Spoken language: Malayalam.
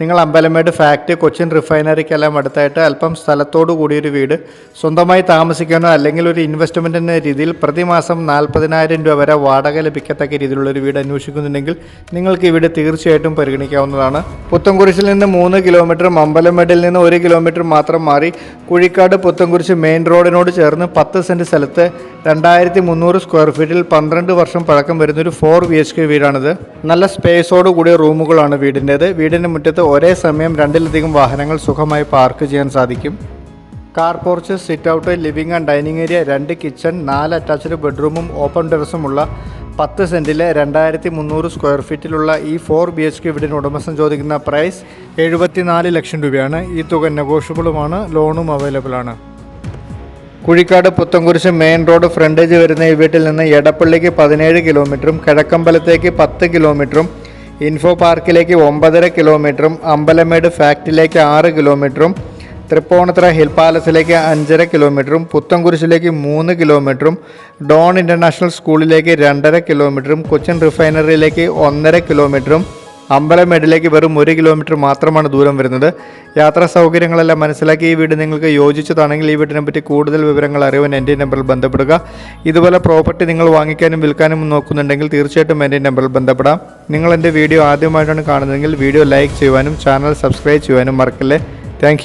നിങ്ങൾ അമ്പലമേട് ഫാക്ടറി, കൊച്ചിൻ റിഫൈനറിക്കെല്ലാം അടുത്തായിട്ട് അല്പം സ്ഥലത്തോടു കൂടിയൊരു വീട് സ്വന്തമായി താമസിക്കാനോ അല്ലെങ്കിൽ ഒരു ഇൻവെസ്റ്റ്മെൻ്റ് എന്ന രീതിയിൽ പ്രതിമാസം 40,000 രൂപ വരെ വാടക ലഭിക്കത്തക്ക രീതിയിലുള്ളൊരു വീട് അന്വേഷിക്കുന്നുണ്ടെങ്കിൽ നിങ്ങൾക്ക് ഈ വീട് തീർച്ചയായിട്ടും പരിഗണിക്കാവുന്നതാണ്. പുത്തൻകുരിശിൽ നിന്ന് 3 കിലോമീറ്ററും അമ്പലമേടിൽ നിന്ന് 1 കിലോമീറ്റർ മാത്രം മാറി കുഴിക്കാട് പുത്തൻകുരിശ് മെയിൻ റോഡിനോട് ചേർന്ന് 10 സെൻറ്റ് സ്ഥലത്ത് 2300 സ്ക്വയർ ഫീറ്റിൽ 12 വർഷം പഴക്കം വരുന്നൊരു 4 BHK വീടാണിത്. നല്ല സ്പേസോട് കൂടിയ റൂമുകളാണ് വീടിൻ്റേത്. വീടിൻ്റെ മുറ്റത്ത് ഒരേ സമയം 2-ലധികം വാഹനങ്ങൾ സുഖമായി പാർക്ക് ചെയ്യാൻ സാധിക്കും. Car porch, sit out, living and dining area, 2 kitchen, 4 attached ബെഡ്റൂമും ഓപ്പൺ ടെറസുമുള്ള 10 സെൻറ്റിലെ 2300 സ്ക്വയർ ഫീറ്റിലുള്ള ഈ 4 BHK വീടിന് ഉടമസ്ഥൻ ചോദിക്കുന്ന പ്രൈസ് 74 ലക്ഷം രൂപയാണ്. ഈ തുക നെഗോഷ്യബിളുമാണ്, ലോണും അവൈലബിൾ ആണ്. Kuzhikkad Puthenkurish main road frontage വരുന്ന ഈ വീട്ടിൽ നിന്ന് എടപ്പള്ളിക്ക് 17 കിലോമീറ്ററും കിഴക്കമ്പലത്തേക്ക് 10 കിലോമീറ്ററും ഇൻഫോ പാർക്കിലേക്ക് 9.5 കിലോമീറ്ററും അമ്പലമേട് ഫാക്ടറിയിലേക്ക് 6 കിലോമീറ്ററും തൃപ്പൂണിത്തുറ ഹിൽ പാലസിലേക്ക് 5.5 കിലോമീറ്ററും പുത്തൻകുരിശിലേക്ക് 3 കിലോമീറ്ററും ഡോൺ ഇൻ്റർനാഷണൽ സ്കൂളിലേക്ക് 2.5 കിലോമീറ്ററും കൊച്ചിൻ റിഫൈനറിയിലേക്ക് 1.5 കിലോമീറ്ററും അമ്പലമേടിലേക്ക് വെറും 1 കിലോമീറ്റർ മാത്രമാണ് ദൂരം വരുന്നത്. യാത്രാ സൗകര്യങ്ങളെല്ലാം മനസ്സിലാക്കി ഈ വീട് നിങ്ങൾക്ക് യോജിച്ചതാണെങ്കിൽ ഈ വീടിനെ പറ്റി കൂടുതൽ വിവരങ്ങൾ അറിയാൻ എൻ്റെ നമ്പറിൽ ബന്ധപ്പെടുക. ഇതുപോലെ പ്രോപ്പർട്ടി നിങ്ങൾ വാങ്ങിക്കാനും വിൽക്കാനും നോക്കുന്നുണ്ടെങ്കിൽ തീർച്ചയായിട്ടും എൻ്റെ നമ്പറിൽ ബന്ധപ്പെടാം. നിങ്ങൾ എൻ്റെ വീഡിയോ ആദ്യമായിട്ടാണ് കാണുന്നതെങ്കിൽ വീഡിയോ ലൈക്ക് ചെയ്യുവാനും ചാനൽ സബ്സ്ക്രൈബ് ചെയ്യുവാനും മറക്കല്ലേ. താങ്ക്